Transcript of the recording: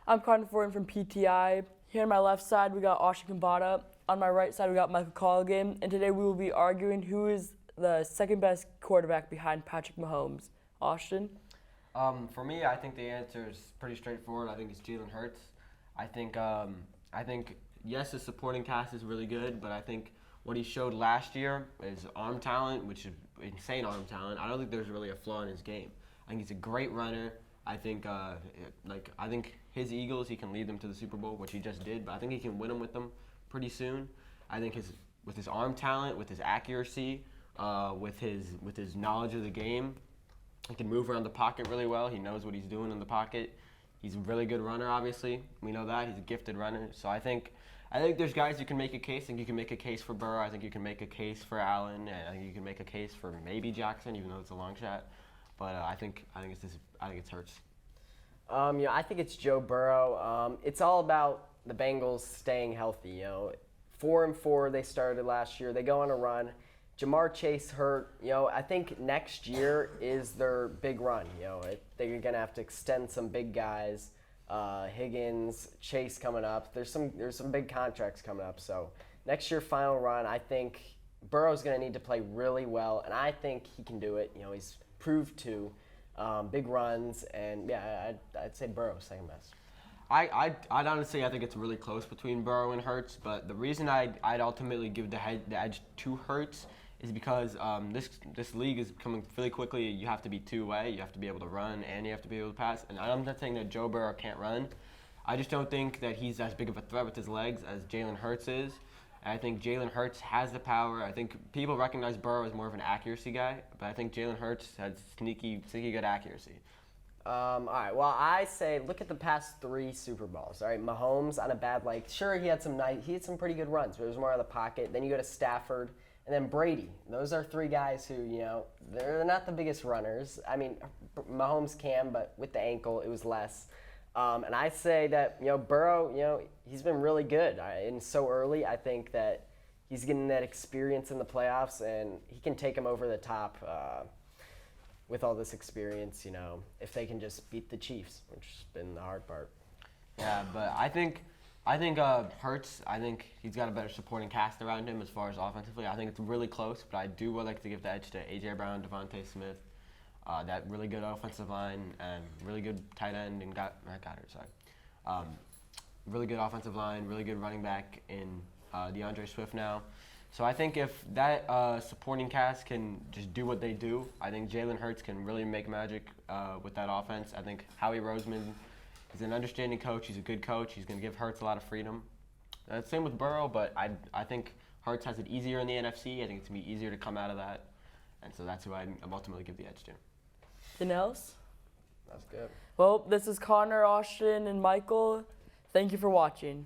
I'm Connor Forden from PTI. Here on my left side, we got Ashdin. On my right side, we got Michael Colligan. And today we will be arguing who is the second best quarterback behind Patrick Mahomes. Ashdin? For me, I think the answer is pretty straightforward. I think it's Jalen Hurts. I think yes, his supporting cast is really good, but I think what he showed last year is arm talent, which is insane arm talent. I don't think there's really a flaw in his game. I think he's a great runner. I think his Eagles, he can lead them to the Super Bowl, which he just did. But I think he can win them with them pretty soon. I think with his arm talent, with his accuracy, with his knowledge of the game, he can move around the pocket really well. He knows what he's doing in the pocket. He's a really good runner, obviously. We know that. He's a gifted runner. So I think there's guys you can make a case. I think you can make a case for Burrow. I think you can make a case for Allen. And I think you can make a case for maybe Jackson, even though it's a long shot. But I think it's Hurts. I think it's Joe Burrow. It's all about the Bengals staying healthy. 4-4 they started last year. They go on a run. Jamar Chase hurt. I think next year is their big run. They're gonna have to extend some big guys. Higgins, Chase coming up. There's some big contracts coming up. So next year final run, I think Burrow's gonna need to play really well, and I think he can do it. He's proved to big runs, and yeah, I'd say Burrow second best. I'd honestly, I think it's really close between Burrow and Hurts, but the reason I'd ultimately give the edge to Hurts is because this league is coming really quickly. You have to be two-way. You have to be able to run, and you have to be able to pass. And I'm not saying that Joe Burrow can't run. I just don't think that he's as big of a threat with his legs as Jalen Hurts is. And I think Jalen Hurts has the power. I think people recognize Burrow as more of an accuracy guy, but I think Jalen Hurts has sneaky good accuracy. All right. Well, I say look at the past 3 Super Bowls. All right, Mahomes on a bad leg. Sure, he had some pretty good runs, but it was more out of the pocket. Then you go to Stafford, and then Brady. Those are 3 guys who they're not the biggest runners. I mean, Mahomes can, but with the ankle, it was less. And I say that Burrow, he's been really good. And so early, I think that he's getting that experience in the playoffs, and he can take him over the top. With all this experience, if they can just beat the Chiefs, which has been the hard part. Yeah, but I think Hurts. I think he's got a better supporting cast around him as far as offensively. I think it's really close, but I do like to give the edge to A.J. Brown, Devontae Smith, that really good offensive line and really good tight end and really good offensive line, really good running back in DeAndre Swift now. So I think if that supporting cast can just do what they do, I think Jalen Hurts can really make magic with that offense. I think Howie Roseman is an understanding coach. He's a good coach. He's going to give Hurts a lot of freedom. Same with Burrow, but I think Hurts has it easier in the NFC. I think it's going to be easier to come out of that. And so that's who I ultimately give the edge to. Anything else? That's good. Well, this is Connor, Ashdin, and Michael. Thank you for watching.